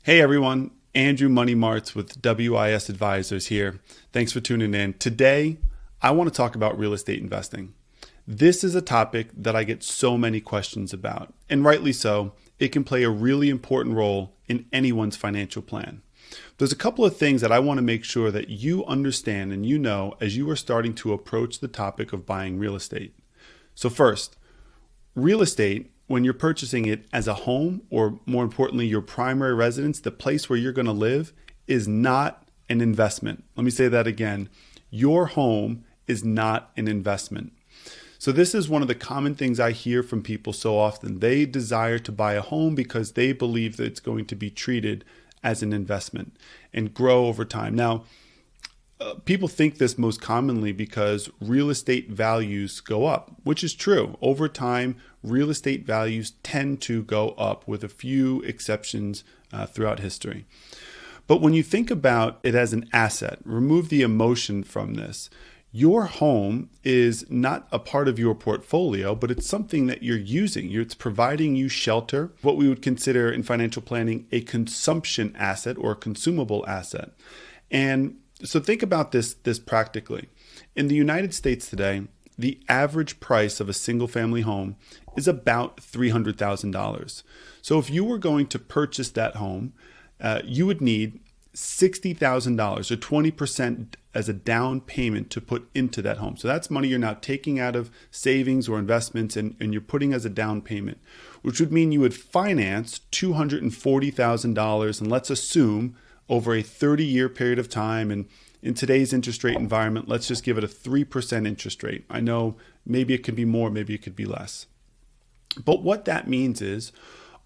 Hey everyone, Andrew Money Marts with WIS Advisors here. Thanks for tuning in. Today, I want to talk about real estate investing. This is a topic that I get so many questions about, and rightly so. It can play a really important role in anyone's financial plan. There's a couple of things that I want to make sure that you understand and you know as you are starting to approach the topic of buying real estate. So first, real estate, when you're purchasing it as a home, or more importantly, your primary residence, the place where you're going to live, is not an investment. Let me say that again. Your home is not an investment. So this is one of the common things I hear from people so often. They desire to buy a home because they believe that it's going to be treated as an investment and grow over time. Now, people think this most commonly because real estate values go up, which is true. Over time, real estate values tend to go up with a few exceptions throughout history. But when you think about it as an asset, remove the emotion from this. Your home is not a part of your portfolio, but it's something that you're using. It's providing you shelter, what we would consider in financial planning a consumption asset or a consumable asset. And so think about this practically. In the United States today, the average price of a single family home is about $300,000. So if you were going to purchase that home, you would need $60,000 or 20% as a down payment to put into that home. So that's money you're now taking out of savings or investments and you're putting as a down payment, which would mean you would finance $240,000, and let's assume over a 30-year period of time. And in today's interest rate environment, let's just give it a 3% interest rate. I know maybe it could be more, maybe it could be less. But what that means is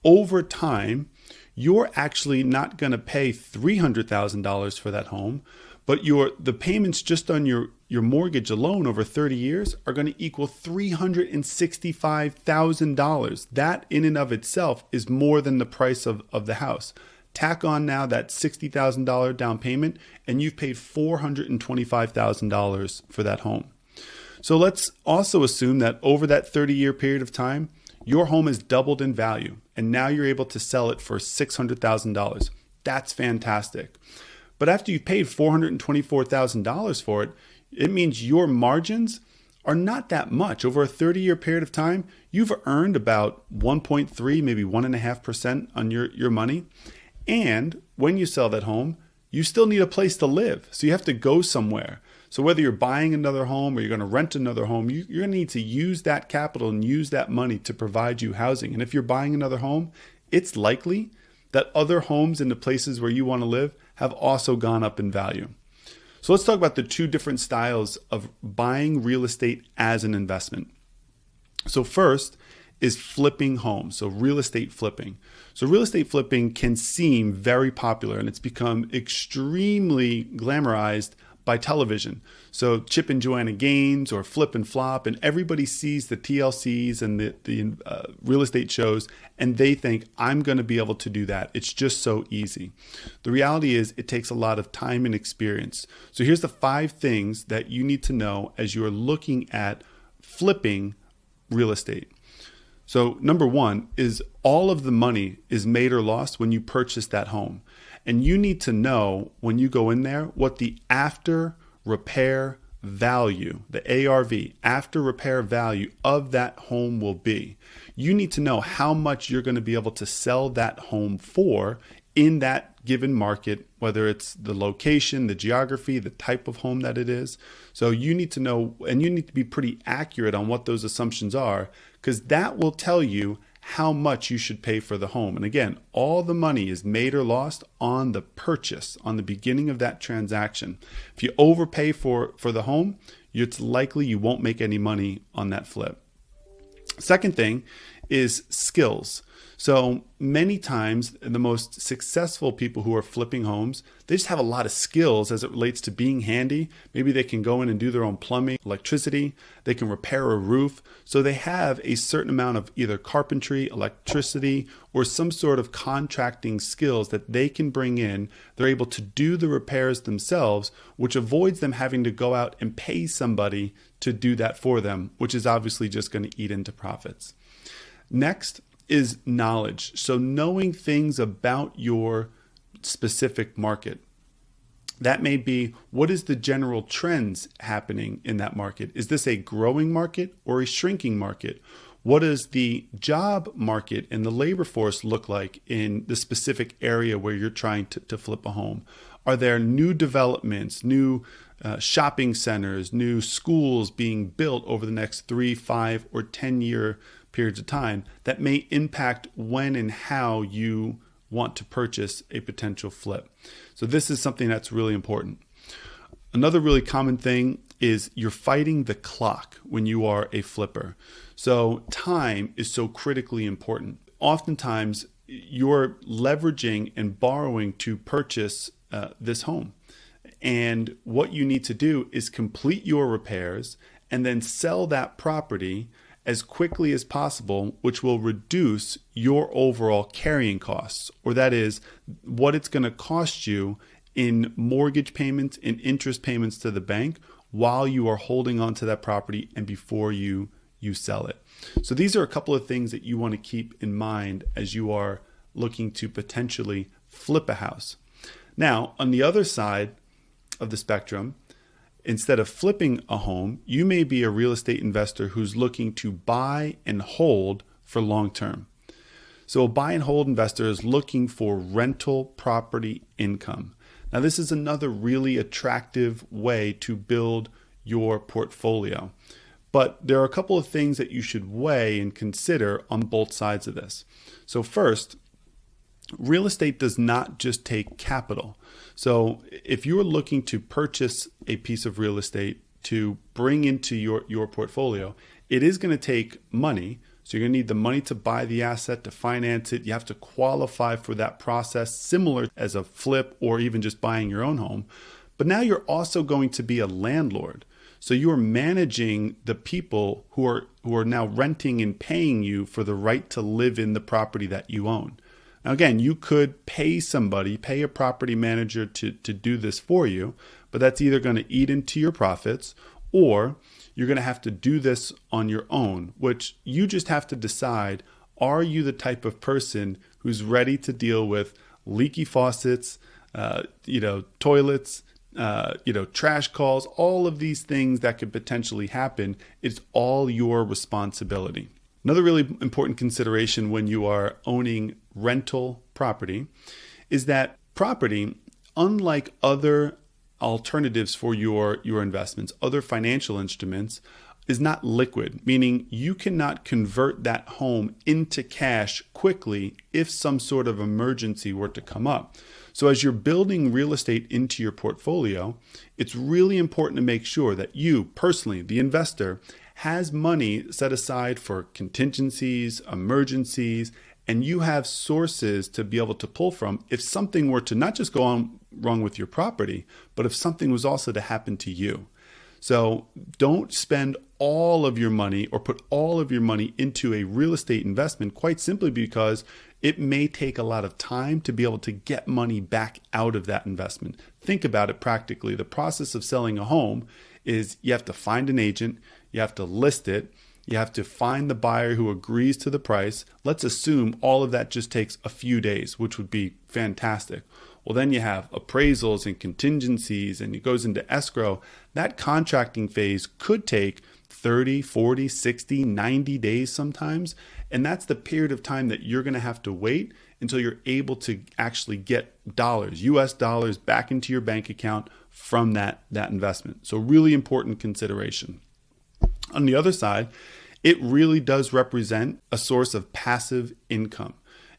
over time, you're actually not going to pay $300,000 for that home, but the payments just on your mortgage alone over 30 years are going to equal $365,000. That in and of itself is more than the price of the house. Tack on now that $60,000 down payment, and you've paid $425,000 for that home. So let's also assume that over that 30-year period of time, your home has doubled in value, and now you're able to sell it for $600,000. That's fantastic. But after you've paid $424,000 for it, it means your margins are not that much. Over a 30-year period of time, you've earned about 1.3, maybe 1.5% on your money. And when you sell that home, you still need a place to live. So you have to go somewhere. So whether you're buying another home or you're going to rent another home, you're going to need to use that capital and use that money to provide you housing. And if you're buying another home, it's likely that other homes in the places where you want to live have also gone up in value. So let's talk about the two different styles of buying real estate as an investment. So first is flipping homes, so real estate flipping. So real estate flipping can seem very popular, and it's become extremely glamorized by television. So Chip and Joanna Gaines or Flip and Flop, and everybody sees the TLCs and the real estate shows, and they think, I'm going to be able to do that. It's just so easy. The reality is it takes a lot of time and experience. So here's the 5 things that you need to know as you're looking at flipping real estate. So number 1 is all of the money is made or lost when you purchase that home. And you need to know when you go in there what the after repair value, the ARV, after repair value of that home will be. You need to know how much you're going to be able to sell that home for in that given market, whether it's the location, the geography, the type of home that it is. So you need to know, and you need to be pretty accurate on what those assumptions are, because that will tell you how much you should pay for the home. And again, all the money is made or lost on the purchase, on the beginning of that transaction. If you overpay for the home, it's likely you won't make any money on that flip. Second thing is skills. So many times the most successful people who are flipping homes, they just have a lot of skills as it relates to being handy. Maybe they can go in and do their own plumbing, electricity, they can repair a roof. So they have a certain amount of either carpentry, electricity, or some sort of contracting skills that they can bring in. They're able to do the repairs themselves, which avoids them having to go out and pay somebody to do that for them, which is obviously just going to eat into profits. Next is knowledge. So knowing things about your specific market. That may be, what is the general trends happening in that market? Is this a growing market or a shrinking market? What does the job market and the labor force look like in the specific area where you're trying to flip a home? Are there new developments, new shopping centers, new schools being built over the next 3, 5, or 10-year periods of time that may impact when and how you want to purchase a potential flip? So this is something that's really important. Another really common thing is you're fighting the clock when you are a flipper. So time is so critically important. Oftentimes you're leveraging and borrowing to purchase this home. And what you need to do is complete your repairs and then sell that property as quickly as possible, which will reduce your overall carrying costs, or that is what it's going to cost you in mortgage payments and interest payments to the bank while you are holding on to that property and before you sell it. So these are a couple of things that you want to keep in mind as you are looking to potentially flip a house. Now, on the other side of the spectrum, instead of flipping a home, you may be a real estate investor who's looking to buy and hold for long term. So a buy and hold investor is looking for rental property income. Now, this is another really attractive way to build your portfolio. But there are a couple of things that you should weigh and consider on both sides of this. So first, real estate does not just take capital. So if you are looking to purchase a piece of real estate to bring into your portfolio, it is going to take money. So you're going to need the money to buy the asset, to finance it. You have to qualify for that process, similar as a flip or even just buying your own home. But now you're also going to be a landlord. So you are managing the people who are now renting and paying you for the right to live in the property that you own. Now, again, you could pay a property manager to do this for you, but that's either going to eat into your profits or you're going to have to do this on your own, which you just have to decide, are you the type of person who's ready to deal with leaky faucets, toilets, trash calls, all of these things that could potentially happen. It's all your responsibility. Another really important consideration when you are owning rental property is that property, unlike other alternatives for your investments, other financial instruments, is not liquid, meaning you cannot convert that home into cash quickly if some sort of emergency were to come up. So as you're building real estate into your portfolio, it's really important to make sure that you personally, the investor, has money set aside for contingencies, emergencies, and you have sources to be able to pull from if something were to not just go on wrong with your property, but if something was also to happen to you. So don't spend all of your money or put all of your money into a real estate investment, quite simply because it may take a lot of time to be able to get money back out of that investment. Think about it practically. The process of selling a home is you have to find an agent, you have to list it, you have to find the buyer who agrees to the price. Let's assume all of that just takes a few days, which would be fantastic. Well, then you have appraisals and contingencies, and it goes into escrow. That contracting phase could take 30, 40, 60, 90 days sometimes. And that's the period of time that you're going to have to wait until you're able to actually get dollars, US dollars, back into your bank account from that investment. So really important consideration. On the other side, it really does represent a source of passive income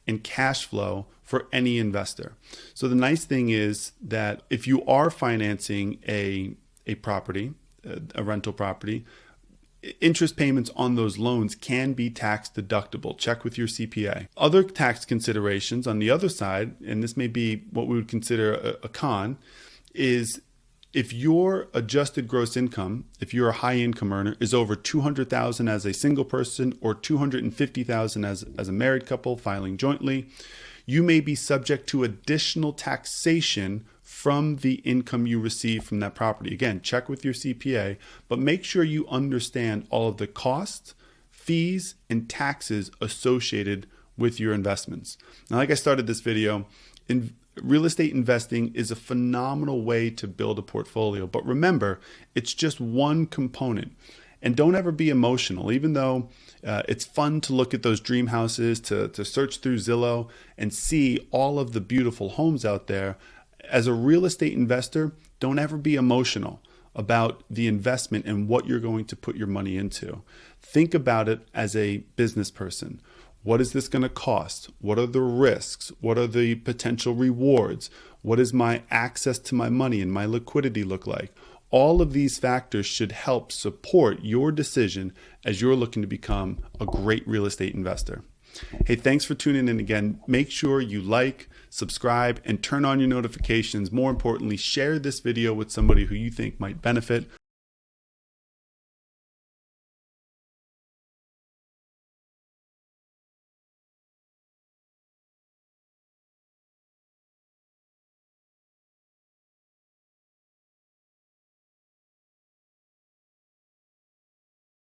and cash flow for any investor. So the nice thing is that if you are financing a property, a rental property, interest payments on those loans can be tax deductible. Check with your CPA. Other tax considerations on the other side, and this may be what we would consider a con, is if your adjusted gross income, if you're a high income earner, is over $200,000 as a single person or $250,000 as a married couple filing jointly, you may be subject to additional taxation from the income you receive from that property. Again, check with your CPA, but make sure you understand all of the costs, fees, and taxes associated with your investments. Now, like I started this video, Real estate investing is a phenomenal way to build a portfolio, but remember, it's just one component. And don't ever be emotional, even though it's fun to look at those dream houses, to search through Zillow and see all of the beautiful homes out there. As a real estate investor, don't ever be emotional about the investment and what you're going to put your money into. Think about it as a business person. What is this going to cost? What are the risks? What are the potential rewards? What is my access to my money and my liquidity look like? All of these factors should help support your decision as you're looking to become a great real estate investor. Hey, thanks for tuning in again. Make sure you like, subscribe, and turn on your notifications. More importantly, share this video with somebody who you think might benefit.